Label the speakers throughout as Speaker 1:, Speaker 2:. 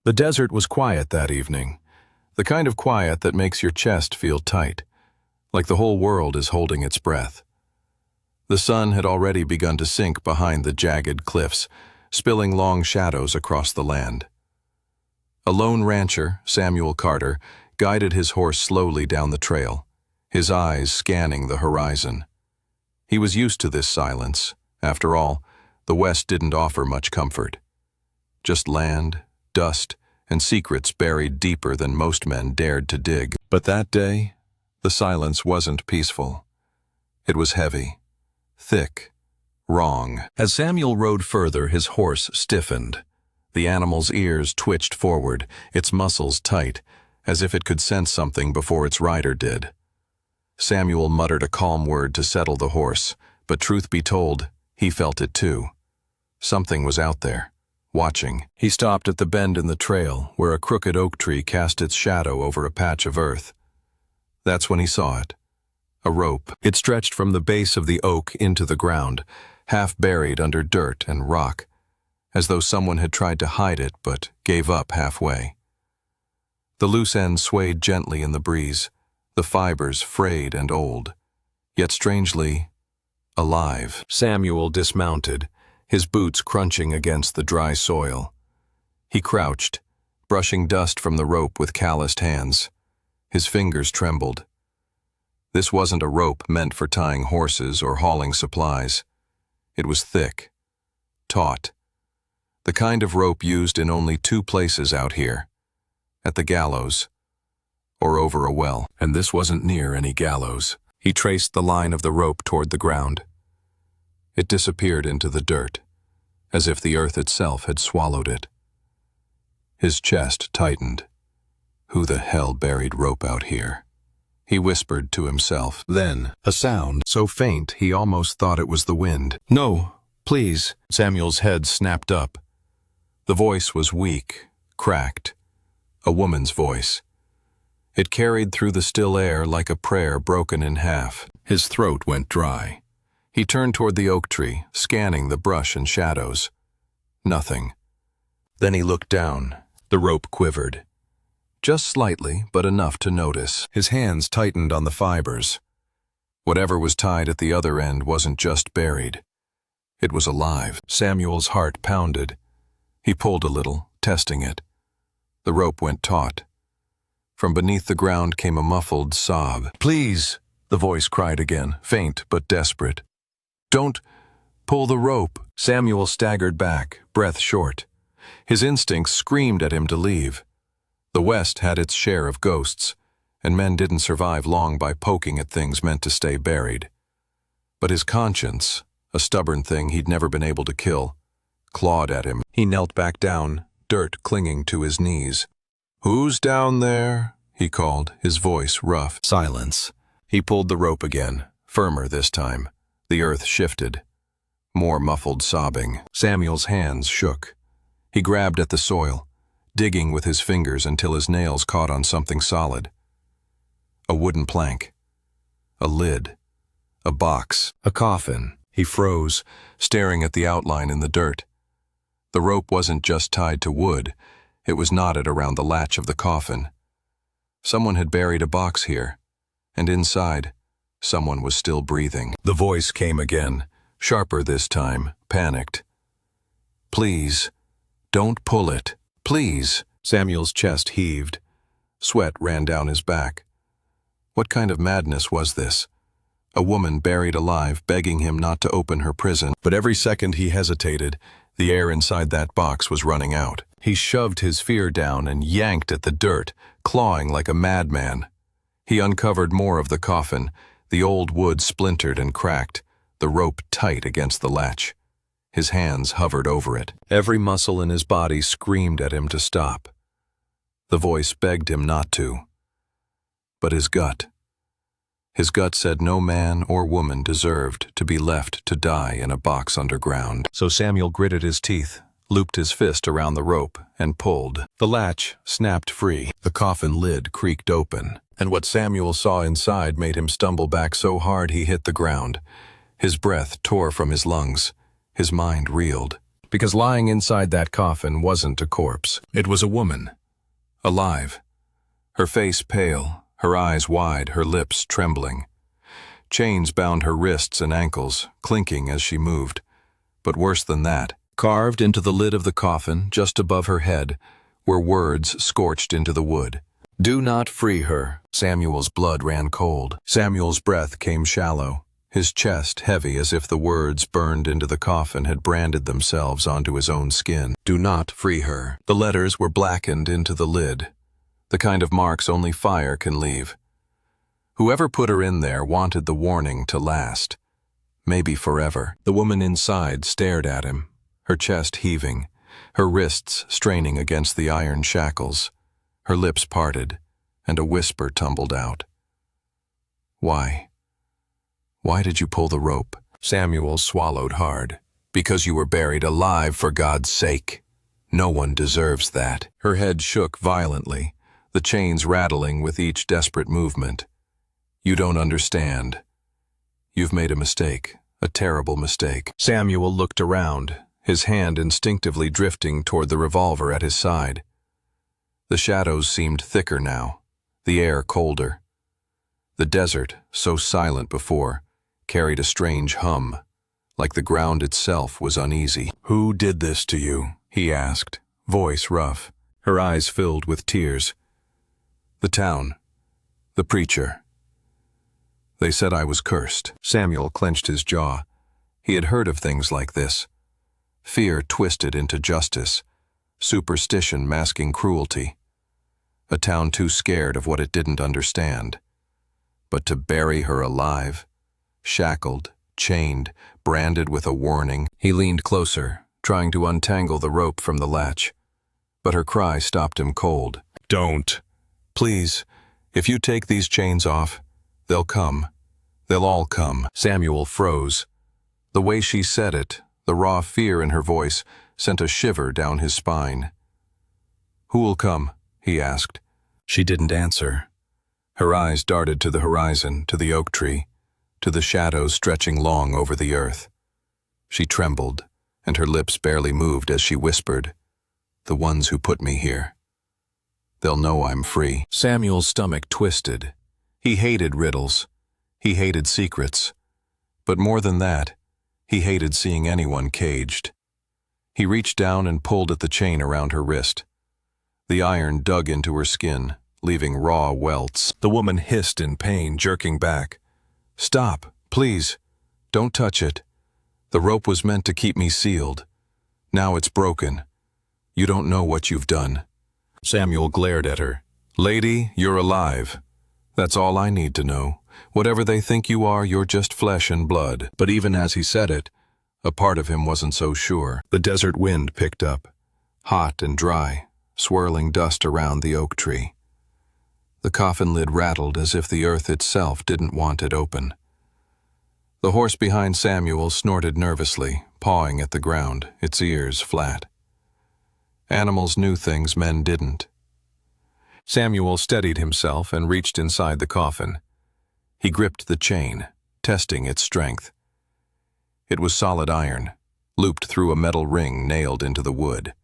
Speaker 1: The desert was quiet that evening, the kind of quiet that makes your chest feel tight, like the whole world is holding its breath. The sun had already begun to sink behind the jagged cliffs, spilling long shadows across the land. A lone rancher, Samuel Carter, guided his horse slowly down the trail, his eyes scanning the horizon. He was used to this silence. After all, the West didn't offer much comfort. Just land, dust, and secrets buried deeper than most men dared to dig. But that day, the silence wasn't peaceful. It was heavy, thick, wrong. As Samuel rode further, his horse stiffened. The animal's ears twitched forward, its muscles tight, as if it could sense something before its rider did. Samuel muttered a calm word to settle the horse, but truth be told, he felt it too. Something was out there, watching. He stopped at the bend in the trail, where a crooked oak tree cast its shadow over a patch of earth. That's when he saw it. A rope. It stretched from the base of the oak into the ground, half buried under dirt and rock, as though someone had tried to hide it but gave up halfway. The loose end swayed gently in the breeze, the fibers frayed and old, yet strangely alive. Samuel dismounted, his boots crunching against the dry soil. He crouched, brushing dust from the rope with calloused hands. His fingers trembled. This wasn't a rope meant for tying horses or hauling supplies. It was thick, taut, the kind of rope used in only two places out here, at the gallows or over a well. And this wasn't near any gallows. He traced the line of the rope toward the ground. It disappeared into the dirt, as if the earth itself had swallowed it. His chest tightened. Who the hell buried rope out here? He whispered to himself. Then, a sound so faint he almost thought it was the wind. "No, please." Samuel's head snapped up. The voice was weak, cracked. A woman's voice. It carried through the still air like a prayer broken in half. His throat went dry. He turned toward the oak tree, scanning the brush and shadows. Nothing. Then he looked down. The rope quivered. Just slightly, but enough to notice. His hands tightened on the fibers. Whatever was tied at the other end wasn't just buried. It was alive. Samuel's heart pounded. He pulled a little, testing it. The rope went taut. From beneath the ground came a muffled sob. "Please," the voice cried again, faint but desperate. "Don't pull the rope." Samuel staggered back, breath short. His instincts screamed at him to leave. The West had its share of ghosts, and men didn't survive long by poking at things meant to stay buried. But his conscience, a stubborn thing he'd never been able to kill, clawed at him. He knelt back down, dirt clinging to his knees. "Who's down there?" he called, his voice rough. Silence. He pulled the rope again, firmer this time. The earth shifted. More muffled sobbing. Samuel's hands shook. He grabbed at the soil, digging with his fingers until his nails caught on something solid. A wooden plank. A lid. A box. A coffin. He froze, staring at the outline in the dirt. The rope wasn't just tied to wood. It was knotted around the latch of the coffin. Someone had buried a box here, and inside, someone was still breathing. The voice came again, sharper this time, panicked. "Please, don't pull it. Please." Samuel's chest heaved. Sweat ran down his back. What kind of madness was this? A woman buried alive, begging him not to open her prison. But every second he hesitated, the air inside that box was running out. He shoved his fear down and yanked at the dirt, clawing like a madman. He uncovered more of the coffin, the old wood splintered and cracked, the rope tight against the latch. His hands hovered over it. Every muscle in his body screamed at him to stop. The voice begged him not to. But his gut said no man or woman deserved to be left to die in a box underground. So Samuel gritted his teeth, looped his fist around the rope, and pulled. The latch snapped free. The coffin lid creaked open, and what Samuel saw inside made him stumble back so hard he hit the ground. His breath tore from his lungs. His mind reeled. because lying inside that coffin wasn't a corpse. It was a woman, alive. Her face pale, her eyes wide, her lips trembling. Chains bound her wrists and ankles, clinking as she moved. But worse than that, carved into the lid of the coffin, just above her head, were words scorched into the wood. "Do not free her." Samuel's blood ran cold. Samuel's breath came shallow, his chest heavy as if the words burned into the coffin had branded themselves onto his own skin. "Do not free her." The letters were blackened into the lid, the kind of marks only fire can leave. Whoever put her in there wanted the warning to last, maybe forever. The woman inside stared at him, her chest heaving, her wrists straining against the iron shackles. Her lips parted, and a whisper tumbled out. "Why? Why did you pull the rope?" Samuel swallowed hard. "Because you were buried alive, for God's sake. No one deserves that." Her head shook violently, the chains rattling with each desperate movement. "You don't understand. You've made a mistake, a terrible mistake." Samuel looked around, his hand instinctively drifting toward the revolver at his side. The shadows seemed thicker now, the air colder. The desert, so silent before, carried a strange hum, like the ground itself was uneasy. "Who did this to you?" he asked, voice rough, her eyes filled with tears. "The town. The preacher. They said I was cursed." Samuel clenched his jaw. He had heard of things like this. Fear twisted into justice, superstition masking cruelty. A town too scared of what it didn't understand. But to bury her alive, shackled, chained, branded with a warning. He leaned closer, trying to untangle the rope from the latch. But her cry stopped him cold. "Don't. Please, if you take these chains off, they'll come. They'll all come." Samuel froze. The way she said it, the raw fear in her voice, sent a shiver down his spine. "Who'll come?" he asked. She didn't answer. Her eyes darted to the horizon, to the oak tree, to the shadows stretching long over the earth. She trembled, and her lips barely moved as she whispered, "The ones who put me here. They'll know I'm free." Samuel's stomach twisted. He hated riddles. He hated secrets. But more than that, he hated seeing anyone caged. He reached down and pulled at the chain around her wrist. The iron dug into her skin, leaving raw welts. The woman hissed in pain, jerking back. "Stop, please. Don't touch it. The rope was meant to keep me sealed. Now it's broken. You don't know what you've done." Samuel glared at her. "Lady, you're alive. That's all I need to know. Whatever they think you are, you're just flesh and blood." But even as he said it, a part of him wasn't so sure. The desert wind picked up, hot and dry, swirling dust around the oak tree. The coffin lid rattled as if the earth itself didn't want it open. The horse behind Samuel snorted nervously, pawing at the ground, its ears flat. Animals knew things men didn't. Samuel steadied himself and reached inside the coffin. He gripped the chain, testing its strength. It was solid iron, looped through a metal ring nailed into the wood.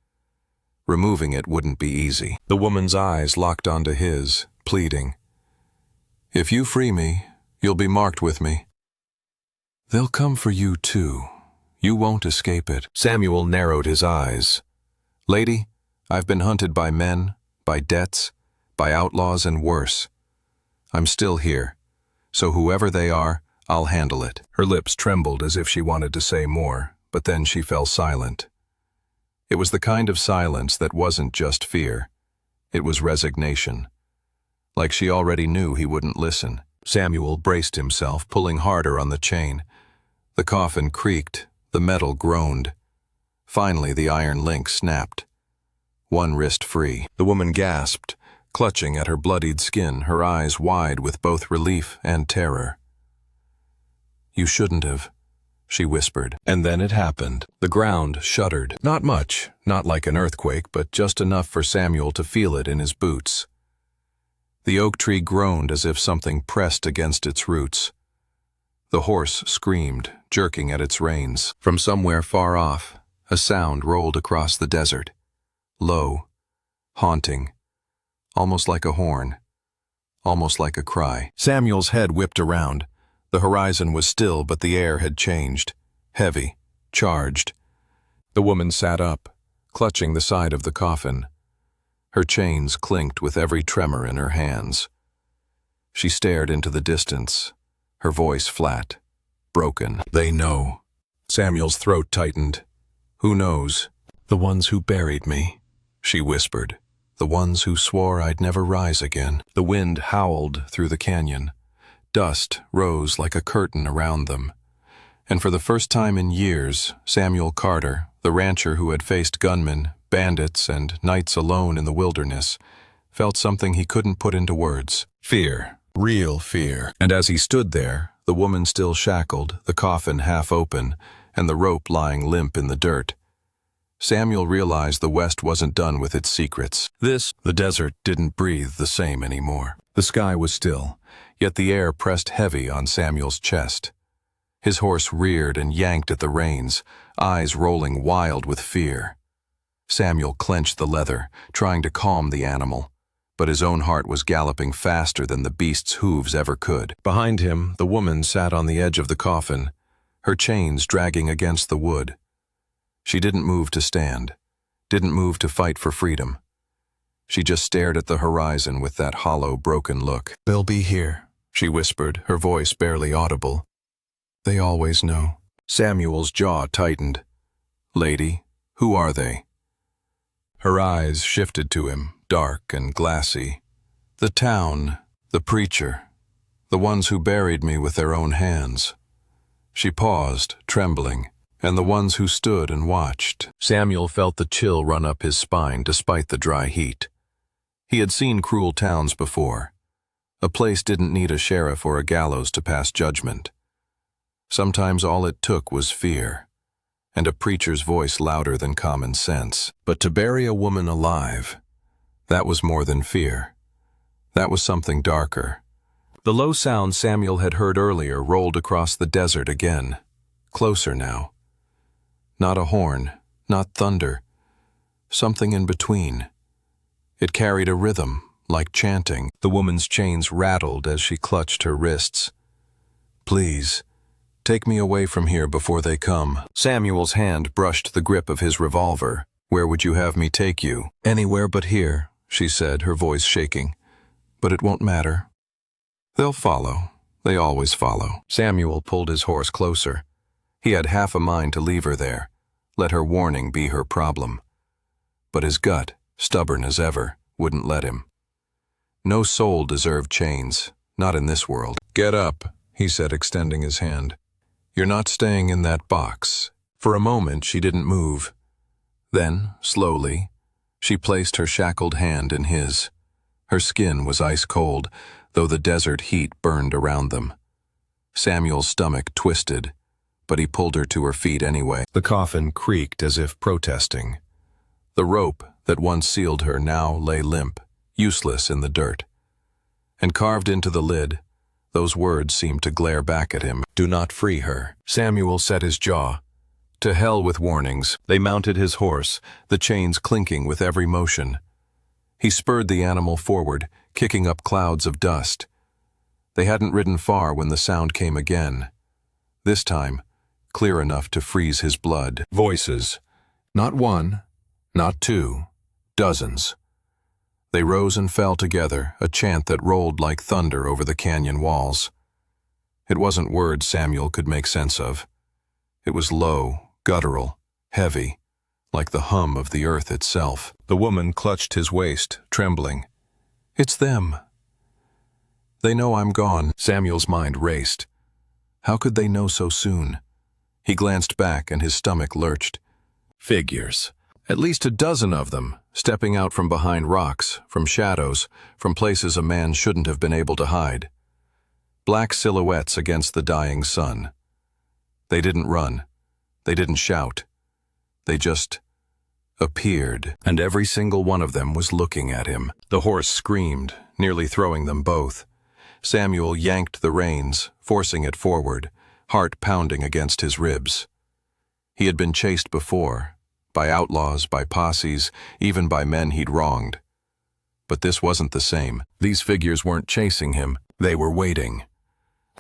Speaker 1: Removing it wouldn't be easy. The woman's eyes locked onto his, pleading, "If you free me, you'll be marked with me. They'll come for you too. You won't escape it." Samuel narrowed his eyes. "Lady, I've been hunted by men, by debts, by outlaws and worse. I'm still here, so whoever they are, I'll handle it." Her lips trembled as if she wanted to say more, but then she fell silent. It was the kind of silence that wasn't just fear. It was resignation. Like she already knew he wouldn't listen. Samuel braced himself, pulling harder on the chain. The coffin creaked, the metal groaned. Finally, the iron link snapped. One wrist free. The woman gasped, clutching at her bloodied skin, her eyes wide with both relief and terror. "You shouldn't have," she whispered. And then it happened. The ground shuddered. Not much, not like an earthquake, but just enough for Samuel to feel it in his boots. The oak tree groaned as if something pressed against its roots. The horse screamed, jerking at its reins. From somewhere far off, A sound rolled across the desert. Low, haunting, almost like a horn, almost like a cry. Samuel's head whipped around. The horizon was still, but the air had changed. Heavy, charged. The woman sat up, clutching the side of the coffin. Her chains clinked with every tremor in her hands. She stared into the distance, her voice flat, broken. They know. Samuel's throat tightened. Who knows? The ones who buried me, she whispered. The ones who swore I'd never rise again. The wind howled through the canyon. Dust rose like a curtain around them. And for the first time in years, Samuel Carter, the rancher who had faced gunmen, bandits, and nights alone in the wilderness, felt something he couldn't put into words. Fear. Real fear. And as he stood there, the woman still shackled, the coffin half open, and the rope lying limp in the dirt, Samuel realized the West wasn't done with its secrets. The desert didn't breathe the same anymore. The sky was still, yet the air pressed heavy on Samuel's chest. His horse reared and yanked at the reins, eyes rolling wild with fear. Samuel clenched the leather, trying to calm the animal, but his own heart was galloping faster than the beast's hooves ever could. Behind him, the woman sat on the edge of the coffin, her chains dragging against the wood. She didn't move to stand, didn't move to fight for freedom. She just stared at the horizon with that hollow, broken look. "They'll be here," she whispered, her voice barely audible. "They always know." Samuel's jaw tightened. "Lady, who are they?" Her eyes shifted to him, dark and glassy. "The town, the preacher, the ones who buried me with their own hands." She paused, trembling, and the ones who stood and watched. Samuel felt the chill run up his spine despite the dry heat. He had seen cruel towns before. A place didn't need a sheriff or a gallows to pass judgment. Sometimes all it took was fear, and a preacher's voice louder than common sense. But to bury a woman alive, that was more than fear. That was something darker. The low sound Samuel had heard earlier rolled across the desert again, closer now. Not a horn, not thunder, something in between. It carried a rhythm, like chanting. The woman's chains rattled as she clutched her wrists. "Please, take me away from here before they come." Samuel's hand brushed the grip of his revolver. "Where would you have me take you?" "Anywhere but here," she said, her voice shaking. "But it won't matter. They'll follow. They always follow." Samuel pulled his horse closer. He had half a mind to leave her there, let her warning be her problem. But his gut, stubborn as ever, wouldn't let him. No soul deserved chains, not in this world. "Get up," he said, extending his hand. "You're not staying in that box." For a moment she didn't move. Then, slowly, she placed her shackled hand in his. Her skin was ice cold, though the desert heat burned around them. Samuel's stomach twisted, but he pulled her to her feet anyway. The coffin creaked as if protesting. The rope that once sealed her now lay limp, useless in the dirt. And carved into the lid, those words seemed to glare back at him. "Do not free her." Samuel set his jaw. To hell with warnings. They mounted his horse, the chains clinking with every motion. He spurred the animal forward, kicking up clouds of dust. They hadn't ridden far when the sound came again. This time, clear enough to freeze his blood. Voices. Not one, not two, dozens. They rose and fell together, a chant that rolled like thunder over the canyon walls. It wasn't words Samuel could make sense of. It was low, guttural, heavy, like the hum of the earth itself. The woman clutched his waist, trembling. "It's them. They know I'm gone." Samuel's mind raced. How could they know so soon? He glanced back and his stomach lurched. Figures. At least a dozen of them, stepping out from behind rocks, from shadows, from places a man shouldn't have been able to hide. Black silhouettes against the dying sun. They didn't run. They didn't shout. They just appeared, and every single one of them was looking at him. The horse screamed, nearly throwing them both. Samuel yanked the reins, forcing it forward, heart pounding against his ribs. He had been chased before, by outlaws, by posses, even by men he'd wronged. But this wasn't the same. These figures weren't chasing him, they were waiting.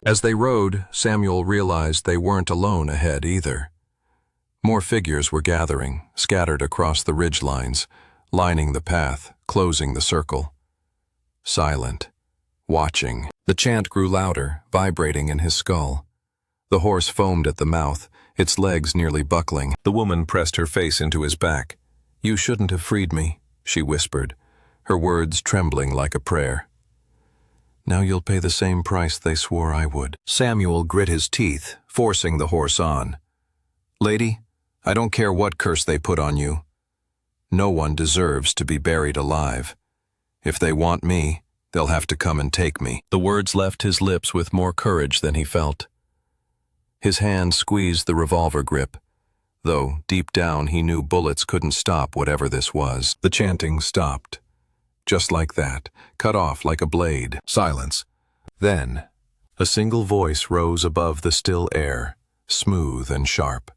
Speaker 1: As they rode, Samuel realized they weren't alone ahead either. More figures were gathering, scattered across the ridgelines, lining the path, closing the circle. Silent, watching. The chant grew louder, vibrating in his skull. The horse foamed at the mouth, its legs nearly buckling. The woman pressed her face into his back. "You shouldn't have freed me," she whispered, her words trembling like a prayer. "Now you'll pay the same price they swore I would." Samuel grit his teeth, forcing the horse on. "Lady, I don't care what curse they put on you. No one deserves to be buried alive. If they want me, they'll have to come and take me." The words left his lips with more courage than he felt. His hand squeezed the revolver grip, though deep down he knew bullets couldn't stop whatever this was. The chanting stopped. Just like that, cut off like a blade. Silence. Then, a single voice rose above the still air, smooth and sharp.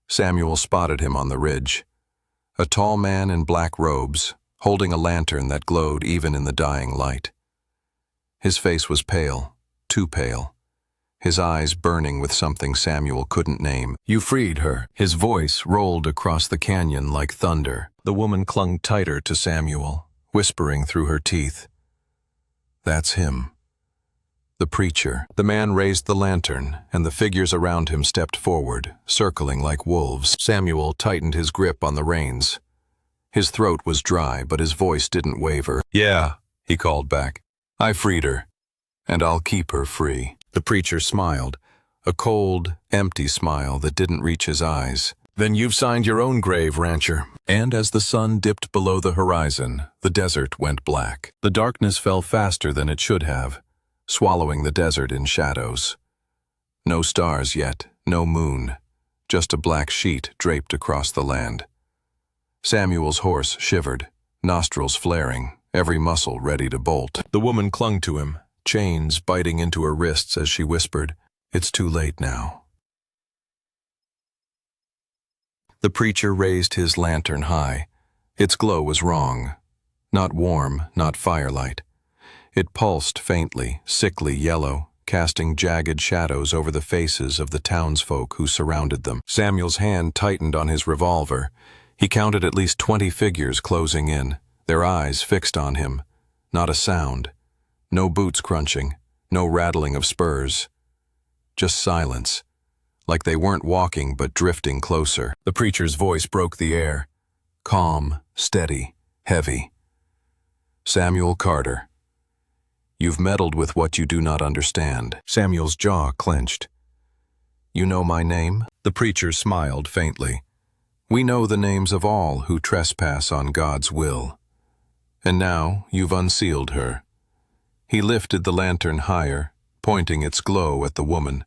Speaker 1: Samuel spotted him on the ridge. A tall man in black robes, holding a lantern that glowed even in the dying light. His face was pale, too pale, his eyes burning with something Samuel couldn't name. "You freed her." His voice rolled across the canyon like thunder. The woman clung tighter to Samuel, whispering through her teeth. "That's him." The preacher. The man raised the lantern, and the figures around him stepped forward, circling like wolves. Samuel tightened his grip on the reins. His throat was dry, but his voice didn't waver. "Yeah," he called back. "I freed her, and I'll keep her free." The preacher smiled, a cold, empty smile that didn't reach his eyes. "Then you've signed your own grave, rancher." And as the sun dipped below the horizon, the desert went black. The darkness fell faster than it should have, swallowing the desert in shadows. No stars yet, no moon, just a black sheet draped across the land. Samuel's horse shivered, nostrils flaring, every muscle ready to bolt. The woman clung to him, chains biting into her wrists as she whispered, "It's too late now." The preacher raised his lantern high. Its glow was wrong. Not warm, not firelight. It pulsed faintly, sickly yellow, casting jagged shadows over the faces of the townsfolk who surrounded them. Samuel's hand tightened on his revolver. He counted at least 20 figures closing in, their eyes fixed on him. Not a sound. No boots crunching, no rattling of spurs. Just silence, like they weren't walking but drifting closer. The preacher's voice broke the air. Calm, steady, heavy. "Samuel Carter. You've meddled with what you do not understand." Samuel's jaw clenched. "You know my name?" The preacher smiled faintly. "We know the names of all who trespass on God's will. And now you've unsealed her." He lifted the lantern higher, pointing its glow at the woman.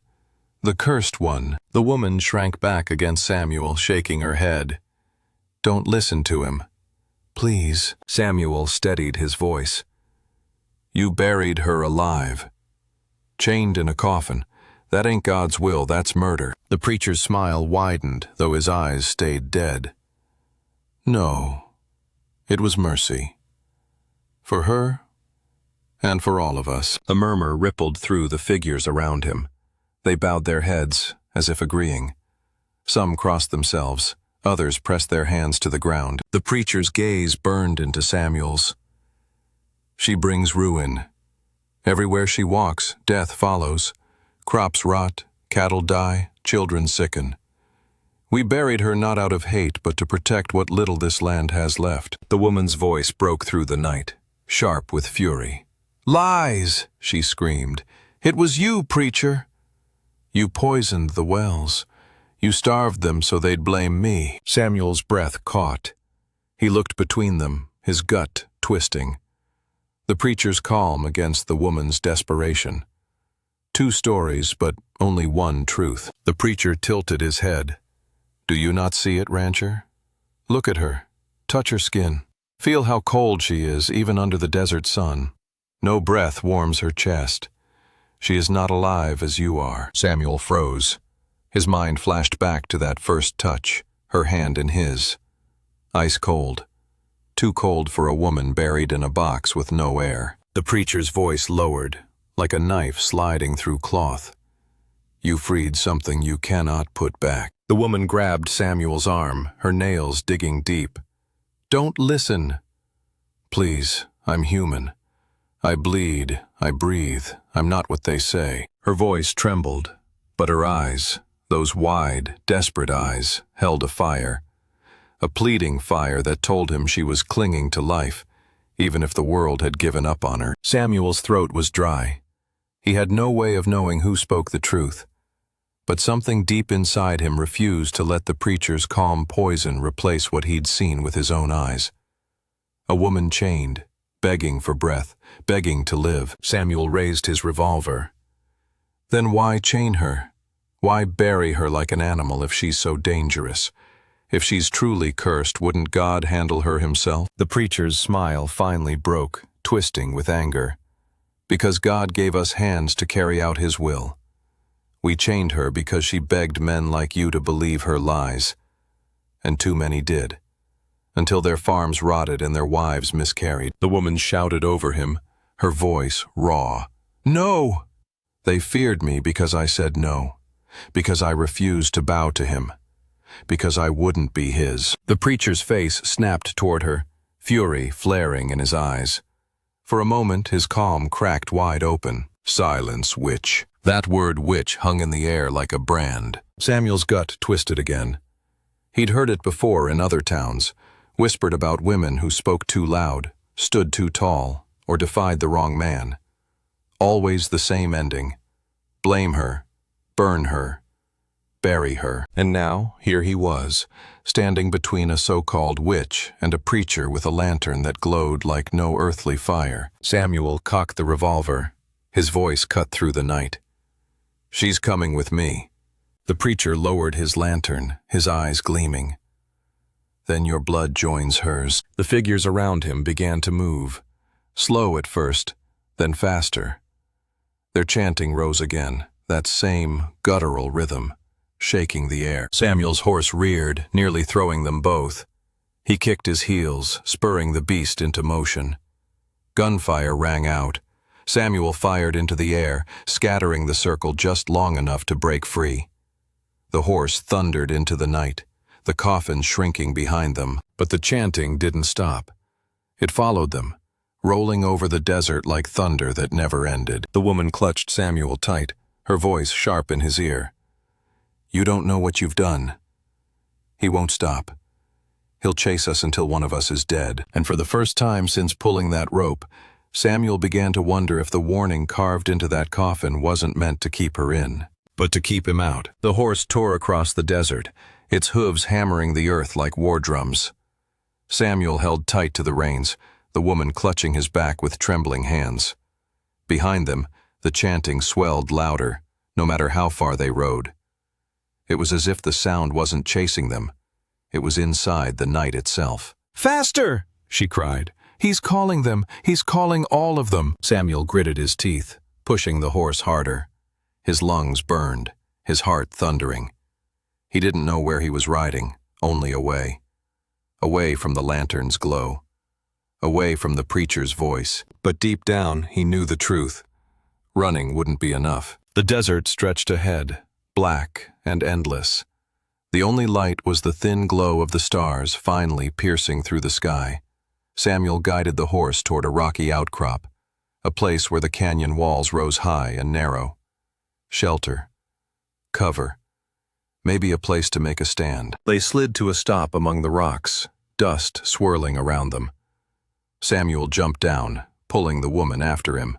Speaker 1: "The cursed one." The woman shrank back against Samuel, shaking her head. "Don't listen to him. Please." Samuel steadied his voice. "You buried her alive. Chained in a coffin. That ain't God's will, that's murder." The preacher's smile widened, though his eyes stayed dead. "No, it was mercy. For her, and for all of us." A murmur rippled through the figures around him. They bowed their heads, as if agreeing. Some crossed themselves, others pressed their hands to the ground. The preacher's gaze burned into Samuel's. "She brings ruin. Everywhere she walks, death follows. Crops rot, cattle die, children sicken. We buried her not out of hate, but to protect what little this land has left." The woman's voice broke through the night, sharp with fury. "Lies!" she screamed. "It was you, preacher. You poisoned the wells. You starved them so they'd blame me." Samuel's breath caught. He looked between them, his gut twisting. The preacher's calm against the woman's desperation. Two stories, but only one truth. The preacher tilted his head. "Do you not see it, rancher? Look at her. Touch her skin. Feel how cold she is, even under the desert sun. No breath warms her chest. She is not alive as you are." Samuel froze. His mind flashed back to that first touch, her hand in his. Ice cold. Too cold for a woman buried in a box with no air. The preacher's voice lowered, like a knife sliding through cloth. You freed something you cannot put back. The woman grabbed Samuel's arm, her nails digging deep. Don't listen. Please, I'm human. I bleed, I breathe, I'm not what they say. Her voice trembled, but her eyes, those wide, desperate eyes, held a fire. A pleading fire that told him she was clinging to life, even if the world had given up on her. Samuel's throat was dry. He had no way of knowing who spoke the truth. But something deep inside him refused to let the preacher's calm poison replace what he'd seen with his own eyes. A woman chained, begging for breath, begging to live. Samuel raised his revolver. Then why chain her? Why bury her like an animal if she's so dangerous? If she's truly cursed, wouldn't God handle her himself? The preacher's smile finally broke, twisting with anger. Because God gave us hands to carry out his will. We chained her because she begged men like you to believe her lies. And too many did. Until their farms rotted and their wives miscarried. The woman shouted over him, her voice raw. No! They feared me because I said no. Because I refused to bow to him. Because I wouldn't be his. The preacher's face snapped toward her, fury flaring in his eyes. For a moment, his calm cracked wide open. Silence, witch. That word witch hung in the air like a brand. Samuel's gut twisted again. He'd heard it before in other towns, whispered about women who spoke too loud, stood too tall, or defied the wrong man. Always the same ending. Blame her, burn her, bury her. And now, here he was, standing between a so-called witch and a preacher with a lantern that glowed like no earthly fire. Samuel cocked the revolver, his voice cut through the night. She's coming with me. The preacher lowered his lantern, his eyes gleaming. Then your blood joins hers. The figures around him began to move, slow at first, then faster. Their chanting rose again, that same guttural rhythm, shaking the air. Samuel's horse reared, nearly throwing them both. He kicked his heels, spurring the beast into motion. Gunfire rang out. Samuel fired into the air, scattering the circle just long enough to break free. The horse thundered into the night, the coffin shrinking behind them, but the chanting didn't stop. It followed them, rolling over the desert like thunder that never ended. The woman clutched Samuel tight, her voice sharp in his ear. You don't know what you've done. He won't stop. He'll chase us until one of us is dead. And for the first time since pulling that rope, Samuel began to wonder if the warning carved into that coffin wasn't meant to keep her in, but to keep him out. The horse tore across the desert, its hooves hammering the earth like war drums. Samuel held tight to the reins, the woman clutching his back with trembling hands. Behind them, the chanting swelled louder, no matter how far they rode. It was as if the sound wasn't chasing them. It was inside the night itself. Faster! She cried. He's calling them. He's calling all of them. Samuel gritted his teeth, pushing the horse harder. His lungs burned, his heart thundering. He didn't know where he was riding, only away. Away from the lantern's glow. Away from the preacher's voice. But deep down, he knew the truth. Running wouldn't be enough. The desert stretched ahead, black and endless. The only light was the thin glow of the stars finally piercing through the sky. Samuel guided the horse toward a rocky outcrop, a place where the canyon walls rose high and narrow. Shelter. Cover. Maybe a place to make a stand. They slid to a stop among the rocks, dust swirling around them. Samuel jumped down, pulling the woman after him.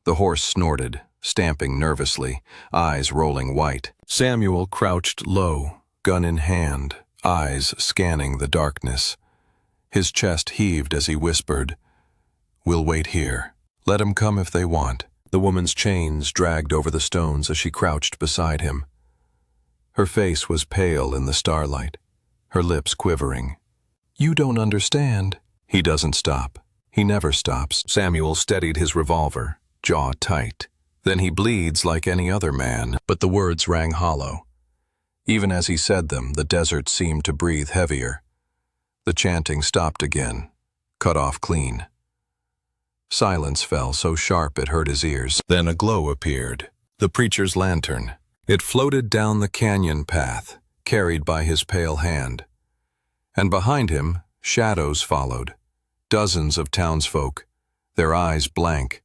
Speaker 1: The horse snorted, stamping nervously, eyes rolling white. Samuel crouched low, gun in hand, eyes scanning the darkness. His chest heaved as he whispered, "We'll wait here. Let 'em come if they want." The woman's chains dragged over the stones as she crouched beside him. Her face was pale in the starlight, her lips quivering. "You don't understand." He doesn't stop. He never stops. Samuel steadied his revolver, jaw tight. Then he bleeds like any other man, but the words rang hollow. Even as he said them, the desert seemed to breathe heavier. The chanting stopped again, cut off clean. Silence fell so sharp it hurt his ears. Then a glow appeared, the preacher's lantern. It floated down the canyon path, carried by his pale hand. And behind him, shadows followed, dozens of townsfolk, their eyes blank,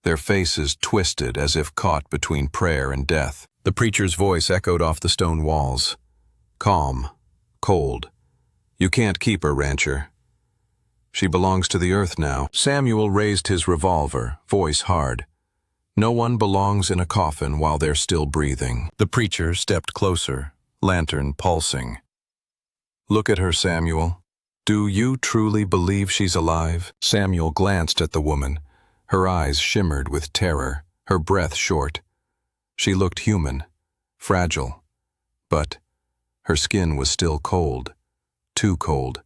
Speaker 1: their faces twisted as if caught between prayer and death. The preacher's voice echoed off the stone walls. Calm, cold. You can't keep her, rancher. She belongs to the earth now. Samuel raised his revolver, voice hard. No one belongs in a coffin while they're still breathing. The preacher stepped closer, lantern pulsing. Look at her, Samuel. Do you truly believe she's alive? Samuel glanced at the woman. Her eyes shimmered with terror, her breath short. She looked human, fragile, but her skin was still cold, too cold,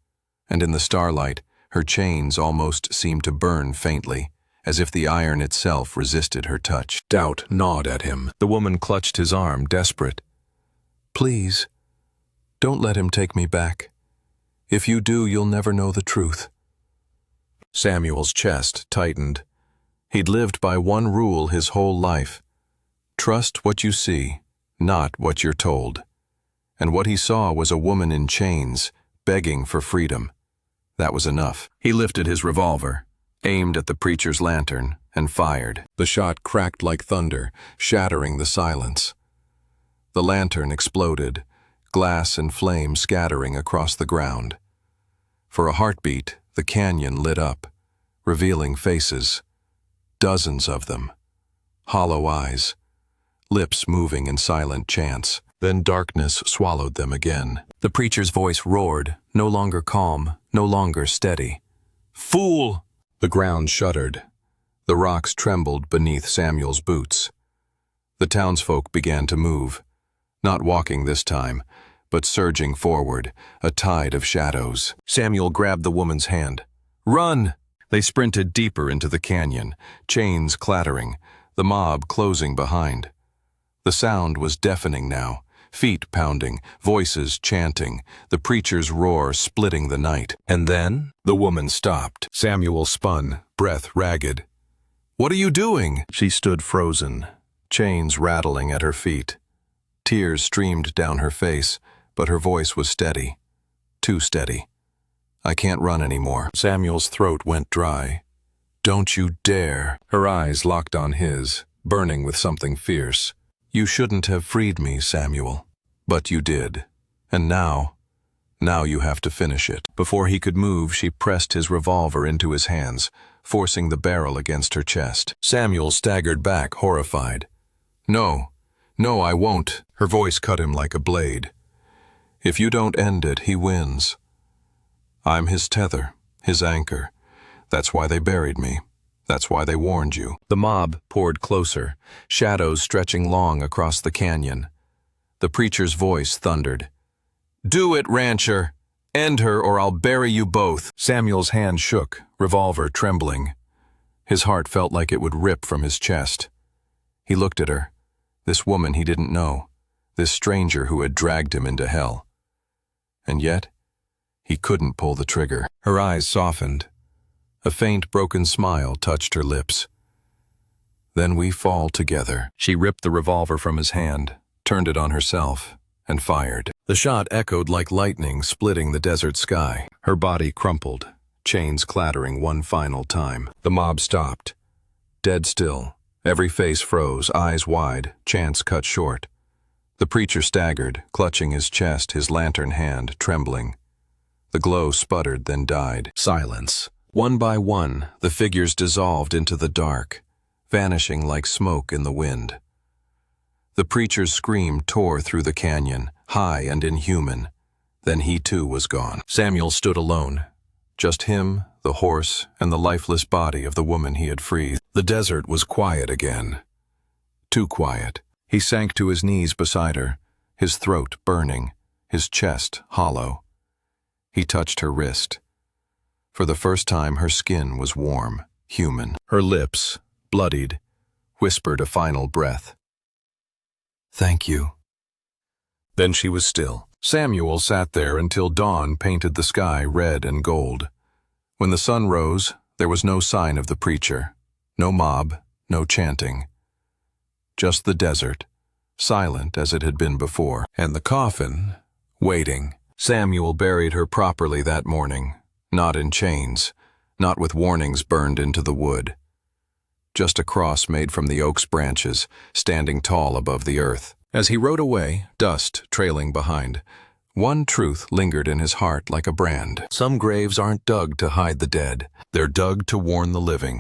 Speaker 1: and in the starlight, her chains almost seemed to burn faintly, as if the iron itself resisted her touch. Doubt gnawed at him. The woman clutched his arm, desperate. Please, don't let him take me back. If you do, you'll never know the truth. Samuel's chest tightened. He'd lived by one rule his whole life. Trust what you see, not what you're told. And what he saw was a woman in chains, begging for freedom. That was enough. He lifted his revolver, aimed at the preacher's lantern, and fired. The shot cracked like thunder, shattering the silence. The lantern exploded, glass and flame scattering across the ground. For a heartbeat, the canyon lit up, revealing faces, dozens of them, hollow eyes, lips moving in silent chants. Then darkness swallowed them again. The preacher's voice roared, no longer calm, no longer steady. Fool! The ground shuddered. The rocks trembled beneath Samuel's boots. The townsfolk began to move, not walking this time, but surging forward, a tide of shadows. Samuel grabbed the woman's hand. Run! They sprinted deeper into the canyon, chains clattering, the mob closing behind. The sound was deafening now, feet pounding, voices chanting, the preacher's roar splitting the night. And then the woman stopped. Samuel spun, breath ragged. What are you doing? She stood frozen, chains rattling at her feet. Tears streamed down her face, but her voice was steady, too steady. I can't run anymore. Samuel's throat went dry. Don't you dare. Her eyes locked on his, burning with something fierce. You shouldn't have freed me, Samuel. But you did. And now you have to finish it. Before he could move, she pressed his revolver into his hands, forcing the barrel against her chest. Samuel staggered back, horrified. No, I won't. Her voice cut him like a blade. If you don't end it, he wins. I'm his tether, his anchor. That's why they buried me. That's why they warned you. The mob poured closer, shadows stretching long across the canyon. The preacher's voice thundered. Do it, rancher! End her or I'll bury you both. Samuel's hand shook, revolver trembling. His heart felt like it would rip from his chest. He looked at her, this woman he didn't know, this stranger who had dragged him into hell. And yet, he couldn't pull the trigger. Her eyes softened. A faint, broken smile touched her lips. Then we fall together. She ripped the revolver from his hand, turned it on herself, and fired. The shot echoed like lightning, splitting the desert sky. Her body crumpled, chains clattering one final time. The mob stopped. Dead still. Every face froze, eyes wide, chants cut short. The preacher staggered, clutching his chest, his lantern hand trembling. The glow sputtered, then died. Silence. One by one, the figures dissolved into the dark, vanishing like smoke in the wind. The preacher's scream tore through the canyon, high and inhuman. Then he too was gone. Samuel stood alone. Just him, the horse, and the lifeless body of the woman he had freed. The desert was quiet again. Too quiet. He sank to his knees beside her, his throat burning, his chest hollow. He touched her wrist. For the first time, her skin was warm, human. Her lips, bloodied, whispered a final breath. Thank you.
Speaker 2: Then she was still.
Speaker 1: Samuel sat there until dawn painted the sky red and gold. When the sun rose, there was no sign of the preacher. No mob, no chanting. Just the desert, silent as it had been before, and the coffin, waiting. Samuel buried her properly that morning, not in chains, not with warnings burned into the wood. Just a cross made from the oak's branches, standing tall above the earth. As he rode away, dust trailing behind, one truth lingered in his heart like a brand. Some graves aren't dug to hide the dead. They're dug to warn the living.